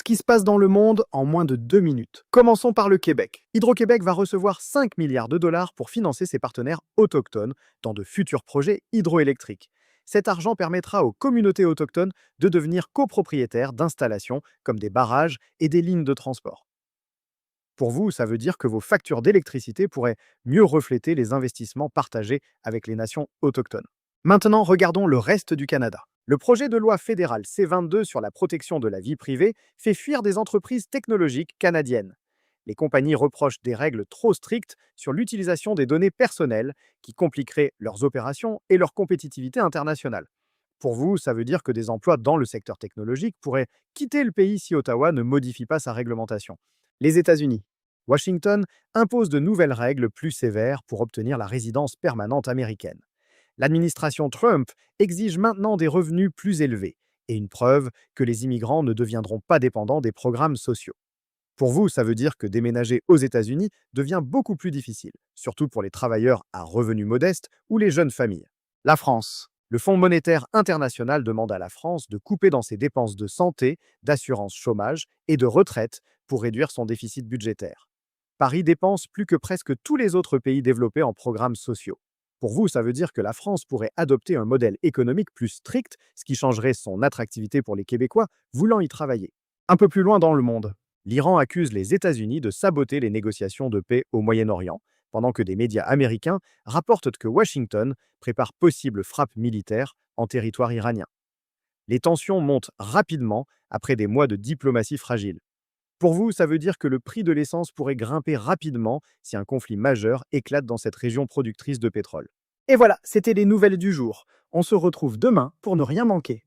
Ce qui se passe dans le monde en moins de 2 minutes. Commençons par le Québec. Hydro-Québec va recevoir 5 milliards de dollars pour financer ses partenaires autochtones dans de futurs projets hydroélectriques. Cet argent permettra aux communautés autochtones de devenir copropriétaires d'installations comme des barrages et des lignes de transport. Pour vous, ça veut dire que vos factures d'électricité pourraient mieux refléter les investissements partagés avec les nations autochtones. Maintenant, regardons le reste du Canada. Le projet de loi fédéral C-22 sur la protection de la vie privée fait fuir des entreprises technologiques canadiennes. Les compagnies reprochent des règles trop strictes sur l'utilisation des données personnelles qui compliqueraient leurs opérations et leur compétitivité internationale. Pour vous, ça veut dire que des emplois dans le secteur technologique pourraient quitter le pays si Ottawa ne modifie pas sa réglementation. Les États-Unis. Washington impose de nouvelles règles plus sévères pour obtenir la résidence permanente américaine. L'administration Trump exige maintenant des revenus plus élevés et une preuve que les immigrants ne deviendront pas dépendants des programmes sociaux. Pour vous, ça veut dire que déménager aux États-Unis devient beaucoup plus difficile, surtout pour les travailleurs à revenus modestes ou les jeunes familles. La France. Le Fonds monétaire international demande à la France de couper dans ses dépenses de santé, d'assurance chômage et de retraite pour réduire son déficit budgétaire. Paris dépense plus que presque tous les autres pays développés en programmes sociaux. Pour vous, ça veut dire que la France pourrait adopter un modèle économique plus strict, ce qui changerait son attractivité pour les Québécois voulant y travailler. Un peu plus loin dans le monde, l'Iran accuse les États-Unis de saboter les négociations de paix au Moyen-Orient, pendant que des médias américains rapportent que Washington prépare possible frappe militaire en territoire iranien. Les tensions montent rapidement après des mois de diplomatie fragile. Pour vous, ça veut dire que le prix de l'essence pourrait grimper rapidement si un conflit majeur éclate dans cette région productrice de pétrole. Et voilà, c'était les nouvelles du jour. On se retrouve demain pour ne rien manquer.